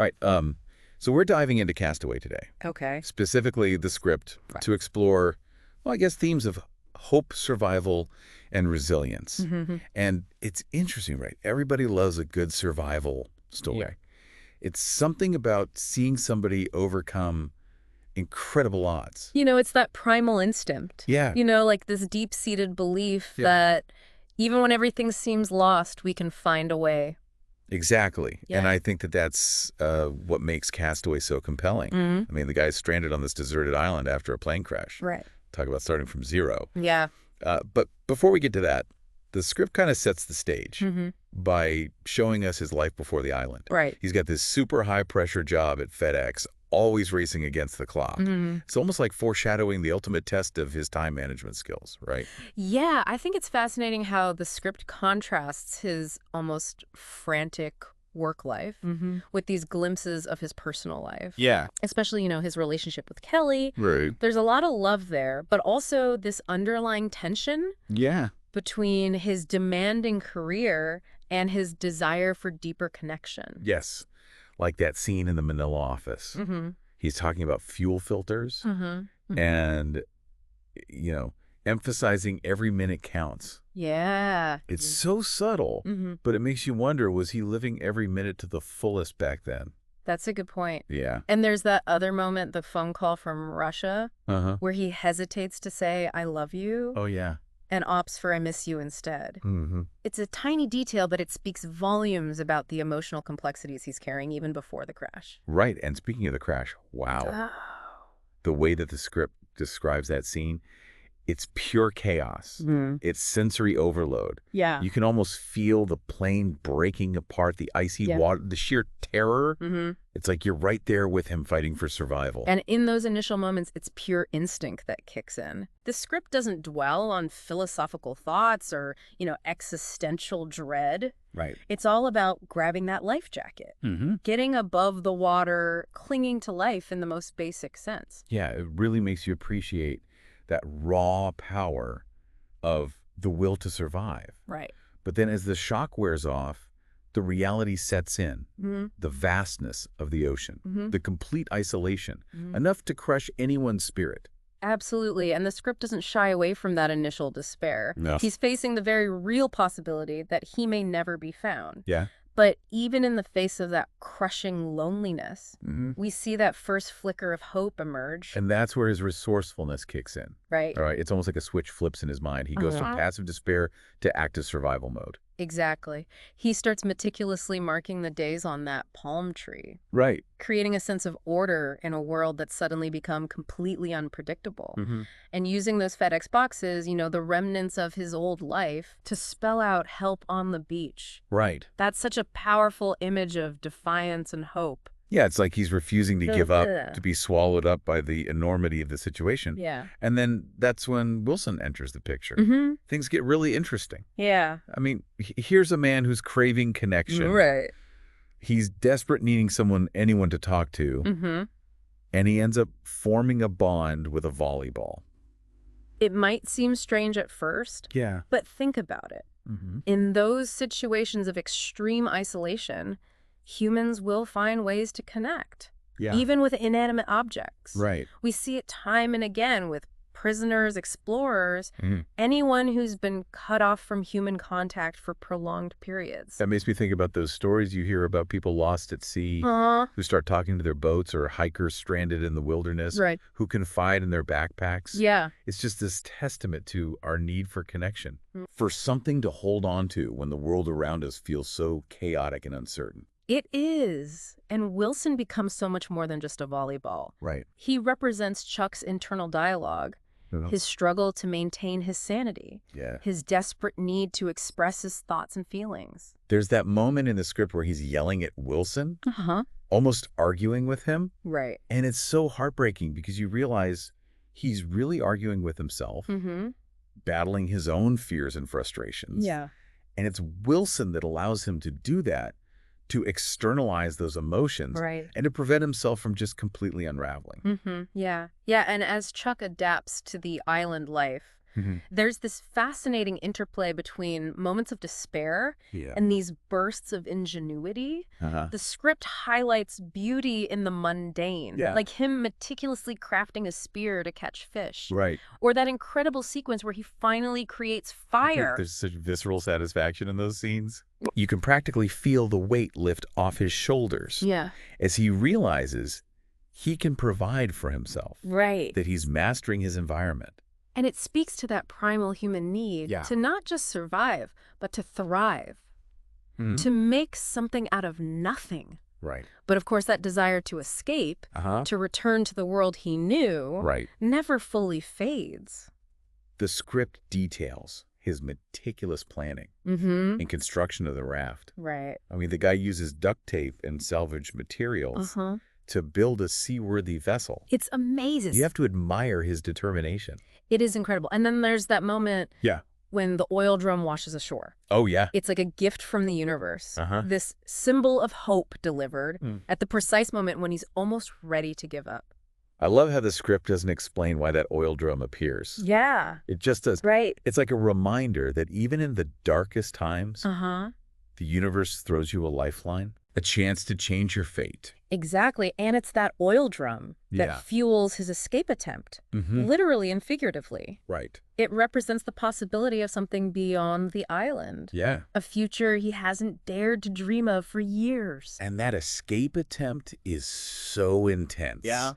Right. So we're diving into Castaway today, Okay. specifically the script Right. to explore, well, I guess themes of hope, survival, and resilience. Mm-hmm. And it's interesting, right? Everybody loves a good survival story. Yeah. It's something about seeing somebody overcome incredible odds. It's that primal instinct. Yeah. Like this deep-seated belief Yeah. that even when everything seems lost, we can find a way. Exactly. Yeah. And I think that that's what makes Castaway so compelling. Mm-hmm. I mean, the guy's stranded on this deserted island after a plane crash. Right. Talk about starting from zero. Yeah. But before we get to that, the script kind of sets the stage Mm-hmm. by showing us his life before the island. Right. He's got this super high-pressure job at FedEx, always racing against the clock. Mm-hmm. It's almost like foreshadowing the ultimate test of his time management skills, right? Yeah, I think it's fascinating how the script contrasts his almost frantic work life with these glimpses of his personal life. Yeah. Especially, his relationship with Kelly. Right. There's a lot of love there, but also this underlying tension Yeah. between his demanding career and his desire for deeper connection. Yes. Like that scene in the Manila office. Mm-hmm. He's talking about fuel filters Mm-hmm. and, emphasizing every minute counts. Yeah. It's so subtle, Mm-hmm. but it makes you wonder, was he living every minute to the fullest back then? That's a good point. Yeah. And there's that other moment, the phone call from Russia, Uh-huh. where he hesitates to say, I love you, Oh, yeah. and opts for I miss you instead. Mm-hmm. It's a tiny detail, but it speaks volumes about the emotional complexities he's carrying even before the crash. Right. And speaking of the crash, wow. Oh. The way that the script describes that scene, it's pure chaos. It's sensory overload. Yeah. You can almost feel the plane breaking apart, the icy Yeah. water, the sheer terror. Mm-hmm. It's like you're right there with him fighting for survival. And in those initial moments, it's pure instinct that kicks in. The script doesn't dwell on philosophical thoughts or, existential dread. Right. It's all about grabbing that life jacket, Mm-hmm. getting above the water, clinging to life in the most basic sense. Yeah, it really makes you appreciate that raw power of the will to survive. Right. But then as the shock wears off, the reality sets in. Mm-hmm. The vastness of the ocean, Mm-hmm. the complete isolation, Mhm. enough to crush anyone's spirit. Absolutely. And the script doesn't shy away from that initial despair. No. He's facing the very real possibility that he may never be found. Yeah. But even in the face of that crushing loneliness, Mm-hmm. we see that first flicker of hope emerge, And that's where his resourcefulness kicks in. right? All right. It's almost like a switch flips in his mind. He goes from Uh-huh. passive despair to active survival mode. Exactly. He starts meticulously marking the days on that palm tree, Right. creating a sense of order in a world that's suddenly become completely unpredictable. Mm-hmm. And using those FedEx boxes, the remnants of his old life, to spell out help on the beach. Right. That's such a powerful image of defiance and hope. Yeah, it's like he's refusing to give Ugh. up, to be swallowed up by the enormity of the situation. Yeah. And then that's when Wilson enters the picture. Mm-hmm. Things get really interesting. Yeah. I mean, here's a man who's craving connection. Right. He's desperate, needing anyone to talk to, Mm-hmm. and he ends up forming a bond with a volleyball. It might seem strange at first, Yeah. but think about it. Mm-hmm. In those situations of extreme isolation, humans will find ways to connect, Yeah. even with inanimate objects. Right. We see it time and again with prisoners, explorers, Mhm. anyone who's been cut off from human contact for prolonged periods. That makes me think about those stories you hear about people lost at sea who start talking to their boats, or hikers stranded in the wilderness Right. who confide in their backpacks. Yeah. It's just this testament to our need for connection, Mm. for something to hold on to when the world around us feels so chaotic and uncertain. It is. And Wilson becomes so much more than just a volleyball. Right. He represents Chuck's internal dialogue, his struggle to maintain his sanity, Yeah. his desperate need to express his thoughts and feelings. There's that moment in the script where he's yelling at Wilson, Uh-huh. almost arguing with him. Right. And it's so heartbreaking because you realize he's really arguing with himself, Mm-hmm. battling his own fears and frustrations. Yeah. And it's Wilson that allows him to do that, to externalize those emotions Right. and to prevent himself from just completely unraveling. Mm-hmm. Yeah. Yeah, and as Chuck adapts to the island life, There's this fascinating interplay between moments of despair Yeah. and these bursts of ingenuity. The script highlights beauty in the mundane, Yeah. like him meticulously crafting a spear to catch fish. Right. Or that incredible sequence where he finally creates fire. There's such visceral satisfaction in those scenes. You can practically feel the weight lift off his shoulders Yeah. as he realizes he can provide for himself, Right. that he's mastering his environment. And it speaks to that primal human need Yeah. to not just survive, but to thrive, Mhm. to make something out of nothing. Right. But of course, that desire to escape, to return to the world he knew, Right. never fully fades. The script details his meticulous planning Mm-hmm. and construction of the raft. Right. I mean, the guy uses duct tape and salvaged materials to build a seaworthy vessel. It's amazing. You have to admire his determination. It is incredible. And then there's that moment Yeah. when the oil drum washes ashore. Oh, yeah. It's like a gift from the universe. Uh-huh. This symbol of hope delivered Mm. at the precise moment when he's almost ready to give up. I love how the script doesn't explain why that oil drum appears. Yeah. It just does. Right. It's like a reminder that even in the darkest times, Uh-huh. the universe throws you a lifeline, a chance to change your fate. Exactly. And it's that oil drum that Yeah. fuels his escape attempt, literally and figuratively. Right. It represents the possibility of something beyond the island, Yeah. a future he hasn't dared to dream of for years. And that escape attempt is so intense. Yeah.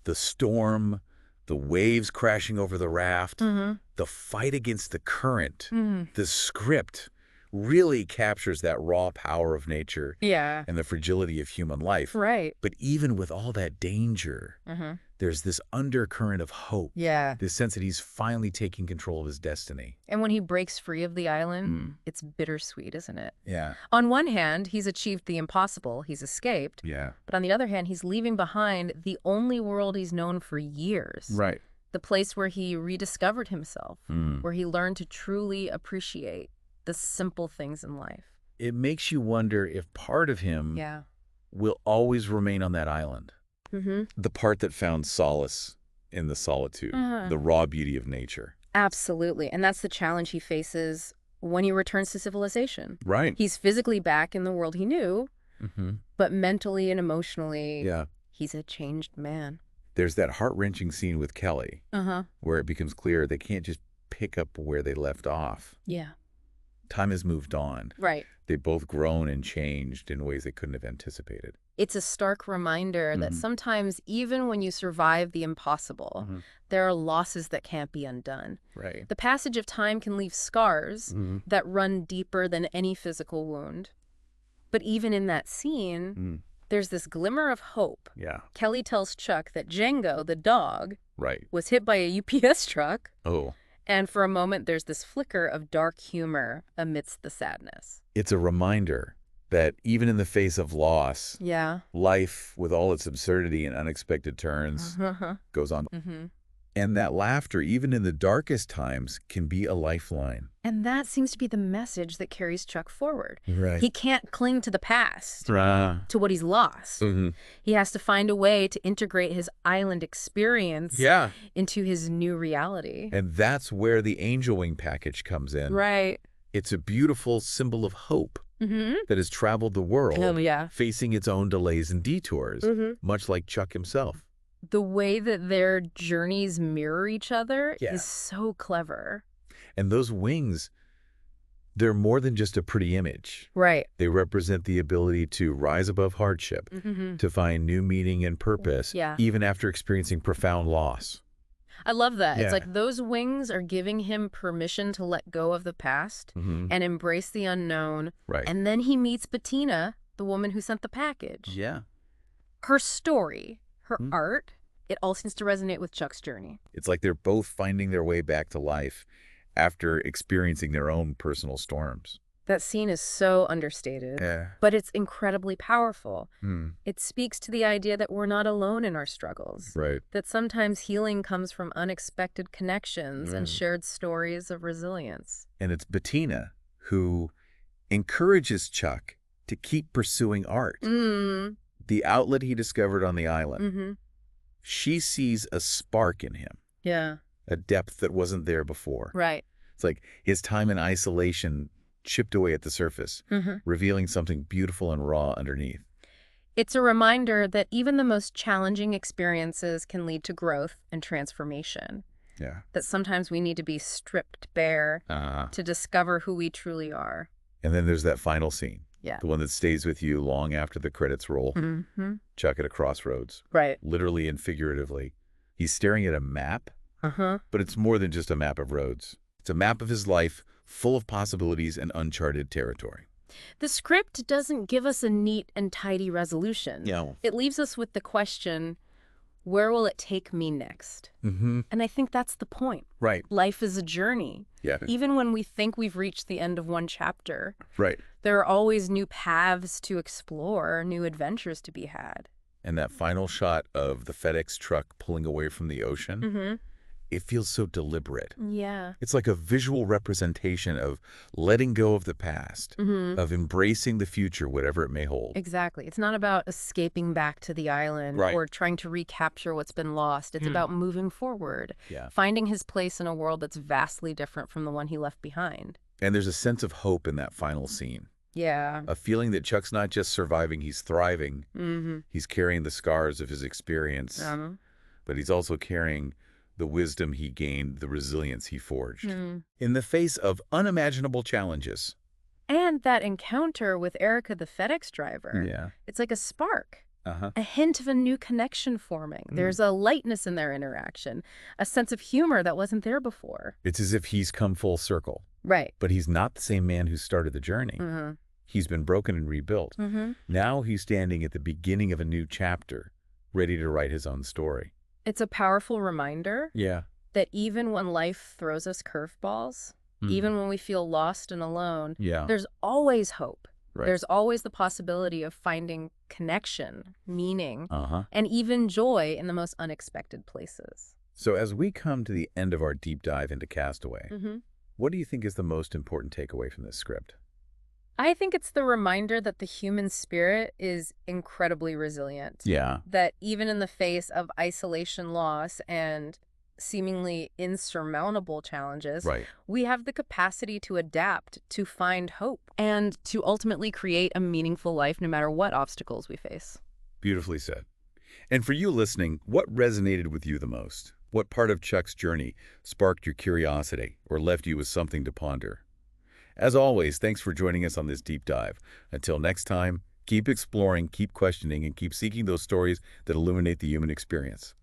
The storm, the waves crashing over the raft, Mm-hmm. the fight against the current, Mm-hmm. the script really captures that raw power of nature Yeah. and the fragility of human life. Right. But even with all that danger, Mm-hmm. there's this undercurrent of hope, Yeah. this sense that he's finally taking control of his destiny. And when he breaks free of the island, it's bittersweet, isn't it? Yeah. On one hand, he's achieved the impossible, he's escaped. Yeah. But on the other hand, he's leaving behind the only world he's known for years. Right. The place where he rediscovered himself, Mm. where he learned to truly appreciate the simple things in life. It makes you wonder if part of him Yeah. will always remain on that island. Mm-hmm. The part that found solace in the solitude, Uh-huh. the raw beauty of nature. Absolutely. And that's the challenge he faces when he returns to civilization. Right. He's physically back in the world he knew, but mentally and emotionally, Yeah. he's a changed man. There's that heart-wrenching scene with Kelly Uh-huh. where it becomes clear they can't just pick up where they left off. Yeah. Time has moved on. Right. They've both grown and changed in ways they couldn't have anticipated. It's a stark reminder that sometimes even when you survive the impossible, there are losses that can't be undone. Right. The passage of time can leave scars that run deeper than any physical wound. But even in that scene, there's this glimmer of hope. Yeah. Kelly tells Chuck that Django, the dog, Right. was hit by a UPS truck. Oh. And for a moment, there's this flicker of dark humor amidst the sadness. It's a reminder that even in the face of loss, Yeah. life, with all its absurdity and unexpected turns, goes on. And that laughter, even in the darkest times, can be a lifeline. And that seems to be the message that carries Chuck forward. Right. He can't cling to the past, Ah. to what he's lost. He has to find a way to integrate his island experience Yeah. into his new reality. And that's where the angel wing package comes in. Right. It's a beautiful symbol of hope that has traveled the world, Yeah. facing its own delays and detours, much like Chuck himself. The way that their journeys mirror each other Yeah. is so clever. And those wings, they're more than just a pretty image. Right. They represent the ability to rise above hardship, to find new meaning and purpose, Yeah. even after experiencing profound loss. I love that. Yeah. It's like those wings are giving him permission to let go of the past and embrace the unknown. Right. And then he meets Bettina, the woman who sent the package. Yeah. Her story, her art, it all seems to resonate with Chuck's journey. It's like they're both finding their way back to life after experiencing their own personal storms. That scene is so understated, Yeah. but it's incredibly powerful. It speaks to the idea that we're not alone in our struggles, Right. that sometimes healing comes from unexpected connections and shared stories of resilience. And it's Bettina who encourages Chuck to keep pursuing art, the outlet he discovered on the island. She sees a spark in him, Yeah. a depth that wasn't there before. Right. It's like his time in isolation chipped away at the surface, revealing something beautiful and raw underneath. It's a reminder that even the most challenging experiences can lead to growth and transformation. Yeah. That sometimes we need to be stripped bare to discover who we truly are. And then there's that final scene. Yeah. The one that stays with you long after the credits roll. Chuck at a crossroads. Right. Literally and figuratively. He's staring at a map, but it's more than just a map of roads. It's a map of his life, full of possibilities and uncharted territory. The script doesn't give us a neat and tidy resolution. Yeah. It leaves us with the question, where will it take me next? And I think that's the point. Right. Life is a journey. Yeah. Even when we think we've reached the end of one chapter, Right. there are always new paths to explore, new adventures to be had. And that final shot of the FedEx truck pulling away from the ocean, it feels so deliberate. Yeah. It's like a visual representation of letting go of the past, of embracing the future, whatever it may hold. Exactly. It's not about escaping back to the island Right. or trying to recapture what's been lost. It's about moving forward, Yeah. finding his place in a world that's vastly different from the one he left behind. And there's a sense of hope in that final scene. Yeah. A feeling that Chuck's not just surviving, he's thriving. He's carrying the scars of his experience, but he's also carrying the wisdom he gained, the resilience he forged. In the face of unimaginable challenges. And that encounter with Erica, the FedEx driver, Yeah. it's like a spark, a hint of a new connection forming. There's a lightness in their interaction, a sense of humor that wasn't there before. It's as if he's come full circle. Right. But he's not the same man who started the journey. He's been broken and rebuilt. Now he's standing at the beginning of a new chapter, ready to write his own story. It's a powerful reminder Yeah. that even when life throws us curveballs, even when we feel lost and alone, Yeah. there's always hope. Right. There's always the possibility of finding connection, meaning, Uh-huh. and even joy in the most unexpected places. So as we come to the end of our deep dive into Castaway, what do you think is the most important takeaway from this script? I think it's the reminder that the human spirit is incredibly resilient. Yeah. That even in the face of isolation, loss, and seemingly insurmountable challenges, Right. we have the capacity to adapt, to find hope, and to ultimately create a meaningful life no matter what obstacles we face. Beautifully said. And for you listening, what resonated with you the most? What part of Chuck's journey sparked your curiosity or left you with something to ponder? As always, thanks for joining us on this deep dive. Until next time, keep exploring, keep questioning, and keep seeking those stories that illuminate the human experience.